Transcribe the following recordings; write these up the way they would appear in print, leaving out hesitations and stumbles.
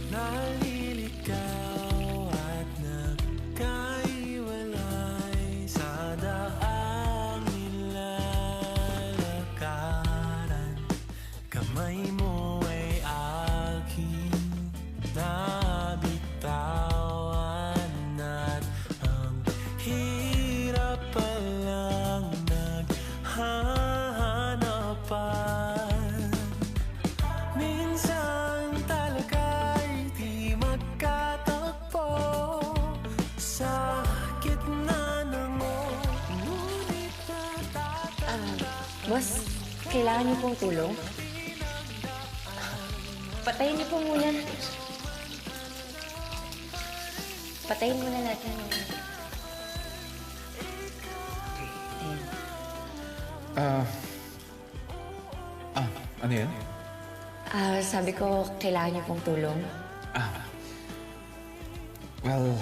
Naliligaw at nagkaiwalay sa daang nilalakaran. Kamay mo ay aking nabitawan at ang hirap palang naghahanapan. Minsan talaga'y di magkatagpo sa gitna ng ngunit natatanda. Boss, kailangan niyo pong tulong? Patayin niyo po muna. Patayin muna natin. Ano yan? Sabi ko, kailangan niyo pong tulong. Well,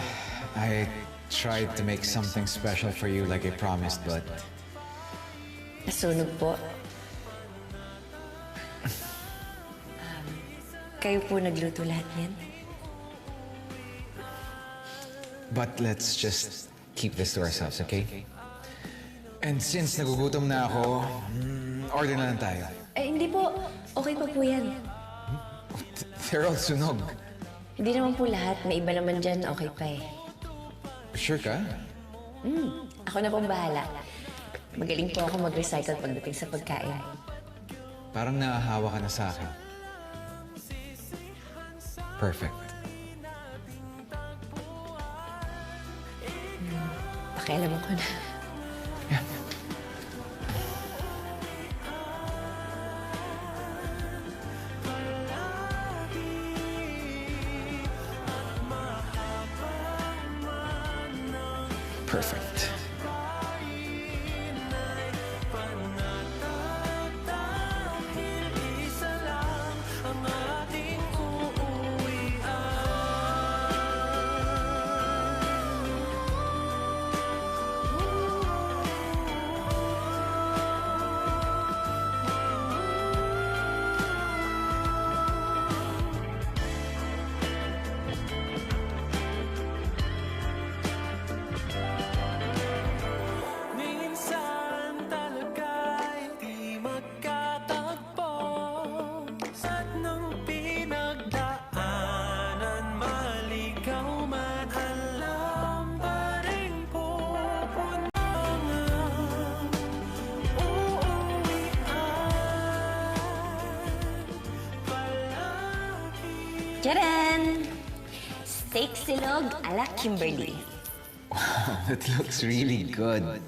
I tried to make something special for you like I promised, but... Nasunog po. Kayo po nagluto lahat yan? But let's just keep this to ourselves, okay? And since nagugutom na ako, order na lang tayo. Hindi po. Okay pa po yan. They're all sunog. Hindi naman po lahat. May iba naman dyan. Okay pa eh. Sure ka? Ako na pong bahala. Magaling po ako mag-recycle pagdating sa pagkain. Parang naahawa ka na sa akin. Perfect. Pakialaman ko na. Yeah. Perfect. Tcharan! Steak silog a la Kimberly. Wow, that looks really good.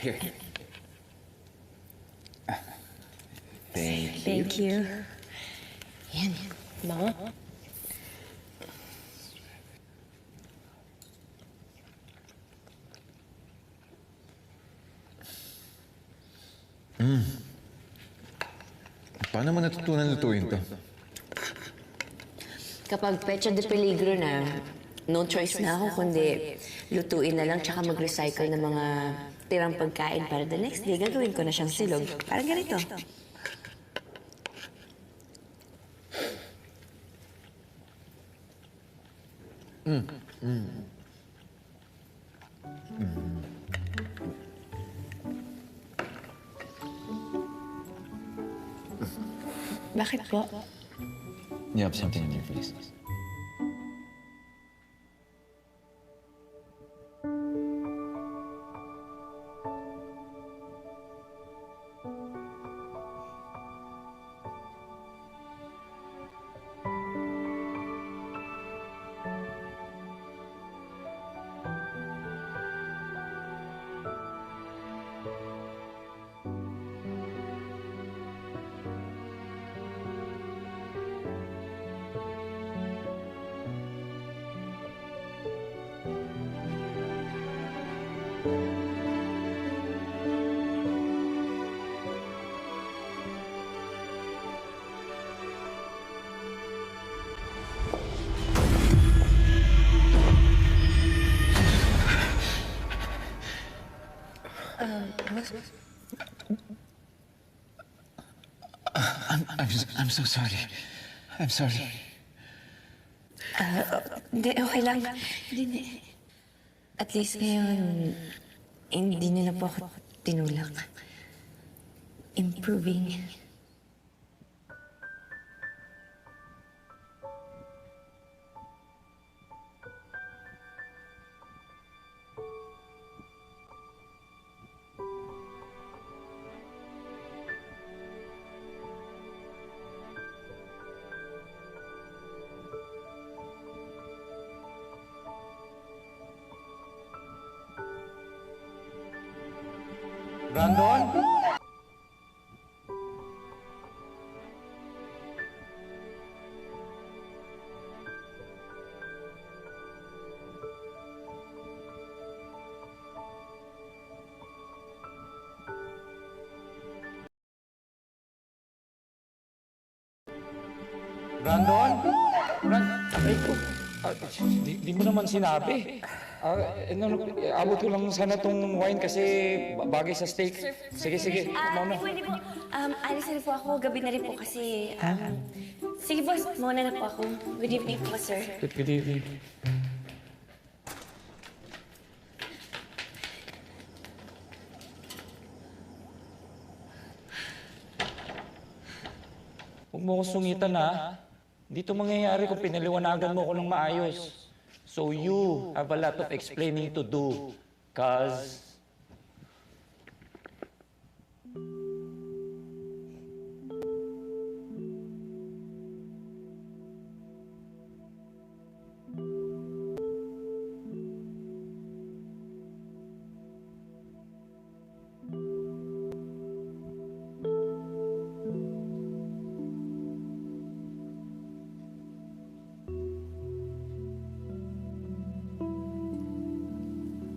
Here. Thank you. Thank you. Yan. Bango. Paano mo natutunan lutuin to? Kapag pecha de peligro na, no choice na ako kundi lutuin na lang tsaka mag-recycle ng mga tirang pagkain para the next day gagawin ko na siyang silog. Parang ganito. Bakit po? You have something on your face. I'm so sorry. I'm sorry. Hindi, okay lang. Hindi. At least ngayon, hindi nila po ako tinulak. Improving. Brandon? Brandon? Aray ko. Di mo naman sinabi. Abot ko lang sana tong wine kasi bagay sa steak. Sige, mauna. Pwede po. Alis na po ako. Gabi na rin po kasi... sige boss, mauna na po ako. Good evening po, sir. Good evening. Huwag mo ko sungitan ha. Dito mangyayari kung pinaliwanagan mo ko ng maayos. So you have a lot of explaining to do. Cause...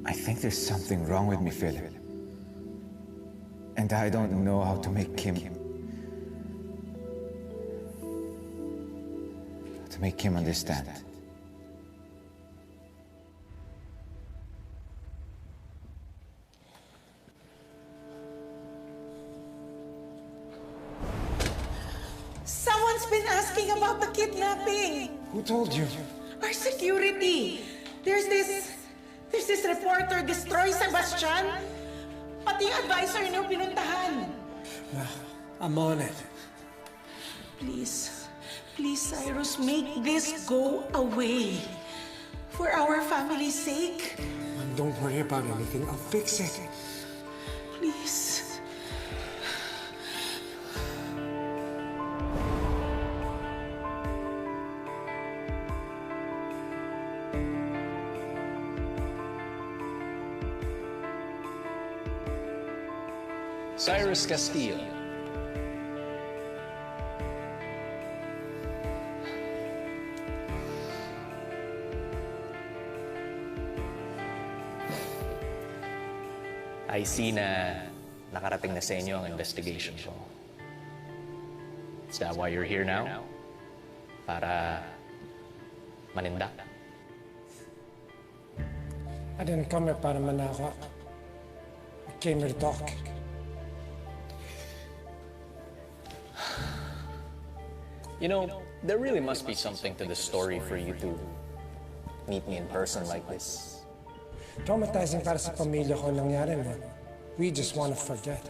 I think there's something wrong with me, Philip. And I don't know how to make Kim understand. Someone's been asking about the kidnapping. Who told you? Our security. There's this reporter, Destroy Sebastian. Pati yung advisor niyo pinuntahan. I'm on it. Please, Cyrus, make this go away. For our family's sake. Don't worry about anything. I'll fix it. Please. Cyrus Castillo. I see na nakarating na sa inyo ang investigation ko. Is that why you're here now? Para maninda? I didn't come here para manako. I came here to talk. You know, there really must be something to the story for you to meet me in person like this. Traumatizing para sa pamilya ko ang nangyari mo. We just want to forget.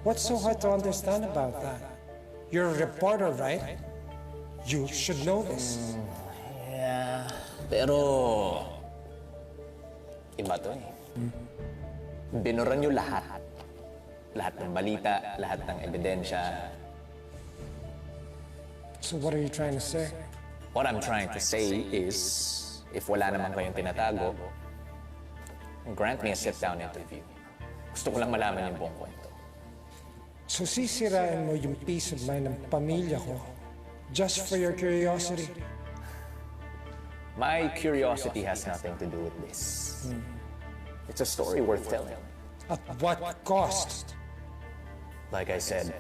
What's so hard to understand about that? You're a reporter, right? You should know this. Yeah, pero... iba to eh. Binuran niyo lahat. Lahat ng balita, lahat ng ebidensya. So what are you trying to say? What I'm trying to say is, if wala naman kayong tinatago, grant me a sit-down interview. Gusto ko lang malaman yung buong kwento. So sisirain mo yung peace of mind ng pamilya ko just for your curiosity? My curiosity has nothing to do with this. It's a story worth telling. At what cost? Like I said,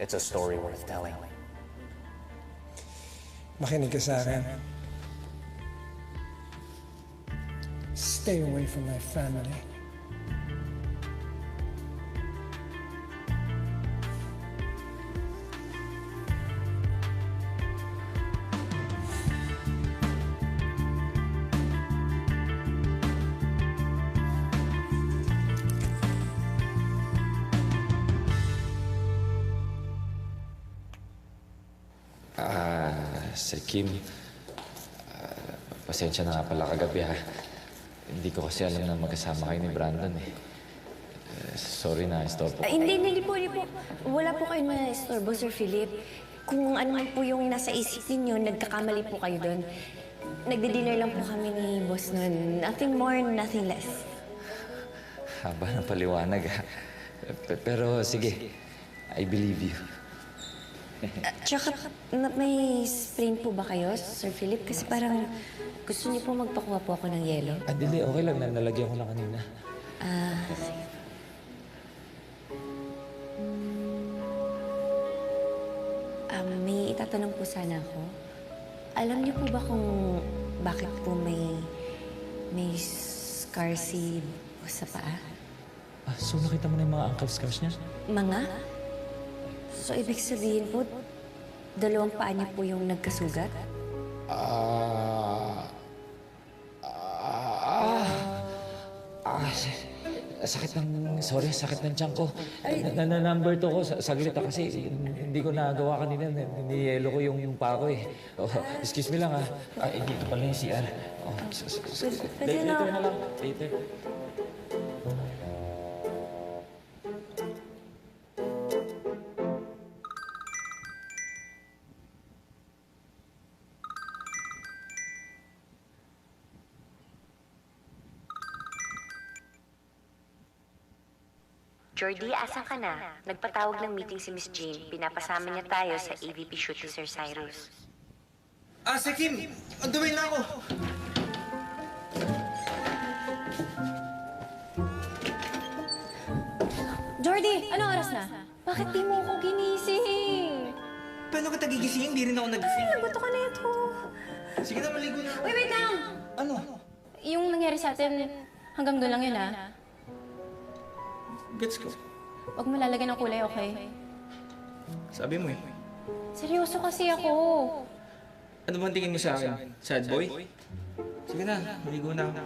it's a story worth telling. Makinig ka sa akin. Stay away from my family. Sir Kim, pasensya na nga pala kagabi ha. Hindi ko kasi alam na magkasama kayo ni Brandon eh. Sorry na, stop po. Hindi po. Wala po kayong ma-istorbo, Sir Philip. Kung ano man po yung nasa isip ninyo, nagkakamali po kayo doon. Nagdi-dinner lang po kami ni boss noon. Nothing more, nothing less. Haba ng paliwanag ha. Pero sige, I believe you. Tsaka, may sprain po ba kayo, Sir Philip? Kasi parang gusto niyo po magpakuha po ako ng yelo. Dili, okay lang. Nalagyan ko na kanina. Sige. May itatanong po sana ako. Alam niyo po ba kung bakit po may scar si boss sa paa? So nakita mo na yung mga ankle scars niya? Mga? So, ibig sabihin po, dalawang paa niya po yung nagkasugat? Sakit ng tiyan ko. Number 2 ko, saglit na kasi hindi ko nagawa kanina. Niyelo ko yung paa ko eh. Oh, excuse me lang ah. Dito pala yung CR. Oh, Pwede na. later na lang. Later. Jordy, asan ka na? Nagpatawag ng meeting si Miss Jane. Pinapasama niya tayo sa AVP shoot ni Sir Cyrus. Sir Kim! On the way na ako! Jordy, anong oras na? Bakit di mo ako ginising? Paano kita gigising? Hindi rin ako nagising. Naguto ka na ito. Sige na, maligo na ako. Wait lang! Ano? Yung nangyari sa atin, hanggang doon lang yun, ha? Gets ko. Huwag mo lalagyan ng kulay, okay? Sabi mo eh. Seryoso kasi ako. Ano bang tingin mo sa akin? Sad boy? Sige na, maligo na ako.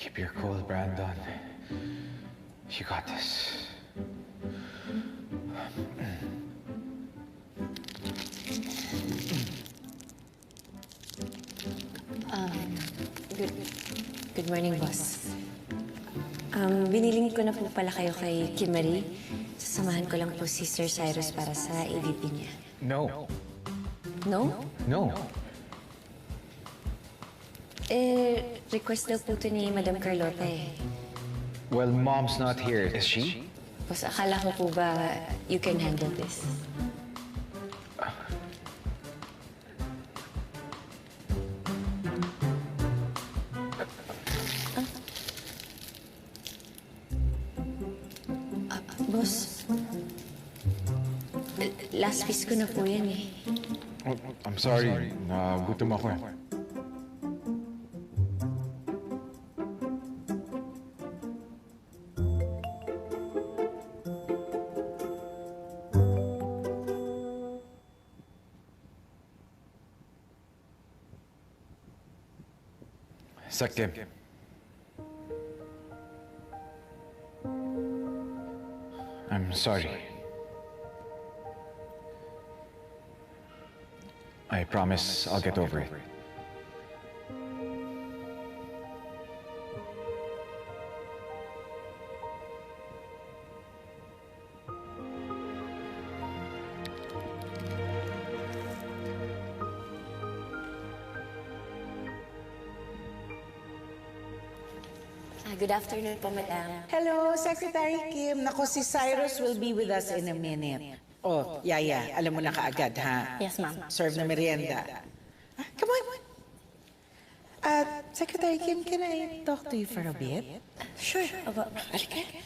Keep your cool, Brandon. You got this. Good morning, boss. Biniling ko na po pala kayo kay Kim Marie. Sasamahan ko lang po si Sir Cyrus para sa AVP niya. No. No? No. Request daw po ito ni Madam Carlota eh. Well, Mom's not here, is she? Boss, akala ko po ba you can handle this? Boss, last piece ko na po yan eh. Oh, I'm sorry. Nagutom ako eh. Sakim. I'm sorry. I promise I'll get over it. Good afternoon po, Madam. Hello, Secretary Kim. Nako, si Cyrus will be with us in a minute. Oh, Yaya, alam mo na kaagad, ha? Yes, ma'am. Serve na merienda. Come on. Secretary Kim, can I talk to you for a bit? Sure. Halika.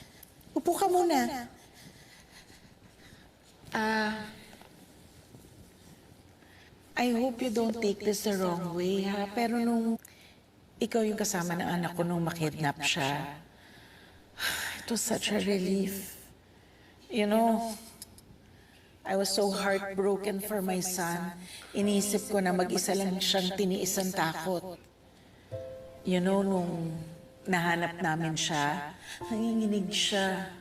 Upo ka muna. I hope you don't take this the wrong way, ha? Pero nung ikaw yung kasama ng anak ko nung makidnap siya, it was such a relief. You know, I was so heartbroken for my son. Iniisip ko na mag-isa lang siyang tiniis ang takot. You know, nung nahanap namin siya, nanginginig siya.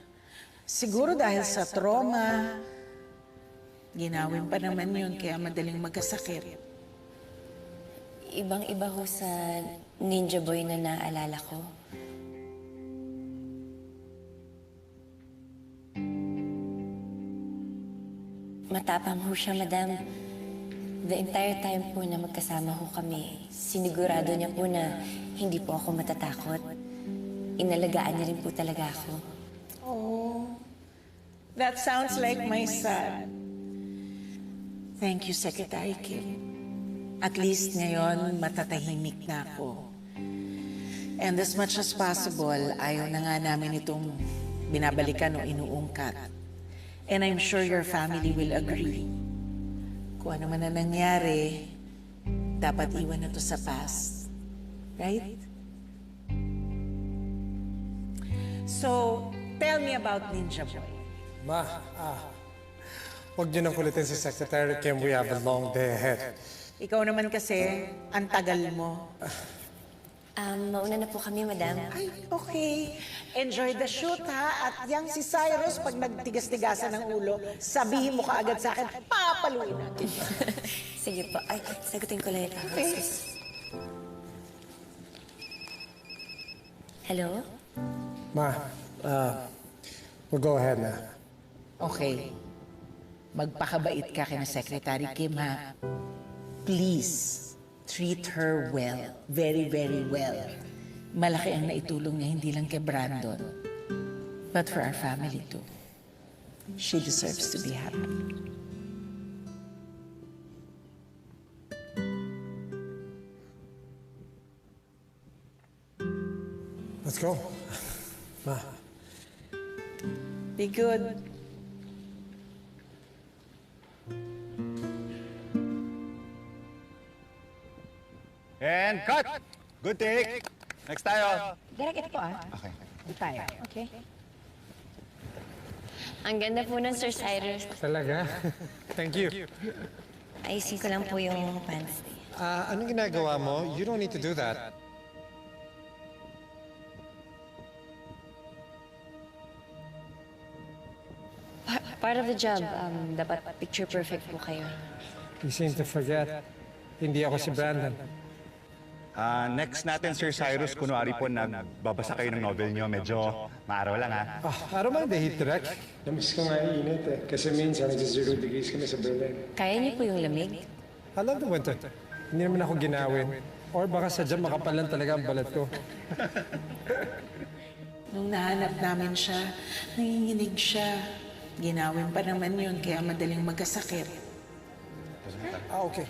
Siguro dahil sa trauma, ginawin pa naman yun kaya madaling magkasakit. Ibang-iba ho sa Ninja Boy na naalala ko. Matapang ho siya, madam. The entire time po na magkasama ho kami, sinigurado niya po na hindi po ako matatakot. Inalagaan niya rin po talaga ako. Oh, that sounds like my son. Thank you, Secretary Kim. At least ngayon, matatahimik na ako. And as much as possible, ayaw na nga namin itong binabalikan o inuungkat. And I'm sure your family will agree. Kung ano man na nangyari, dapat iwan na to sa past. Right? So, tell me about Ninja Boy. Ma, huwag niyo nang kulitin si Secretary Kim. We have a long day ahead. Ikaw naman kasi, ang tagal mo. Mauna na po kami, madam. Ay, okay. Enjoy the shoot, ha? At yang si Cyrus, pag nagtigas-tigasan ng ulo, sabihin mo kaagad sa akin, papaluin natin. Sige po. Ay, sagutin ko lang ito. Okay. Hello? Ma, we'll go ahead na. Okay. Magpakabait ka kina Secretary Kim, ha? Please, treat her well. Very, very well. Malaki ang naitulong niya hindi lang kay Brandon, but for our family too. She deserves to be happy. Let's go. Ma. Be good. And cut! Good take! Next tayo. Direk, ito po Okay. Di tayo. Okay? Ang ganda po nun, Sir Cyrus. Talaga? Thank you. Ayusin ko lang po yung pants. Anong ginagawa mo? You don't need to do that. Part of the job, dapat picture perfect po kayo. You seem to forget. Hindi ako si Brandon. Next natin, Sir Cyrus, kunwari po nagbabasa kayo ng novel nyo. Medyo maaraw lang, ha? I don't mind the heat, direct. Namiss ko nga yung init eh. Kasi minsan, nag-0 degrees kami sa Berlin. Kaya niyo po yung lamig? I love the winter. Hindi naman ako ginawin. Or baka sadyang makapalan talaga ang balat ko. Nung nahanap namin siya, nanginginig siya. Ginawin pa naman yun, kaya madaling magkasakit. Okay.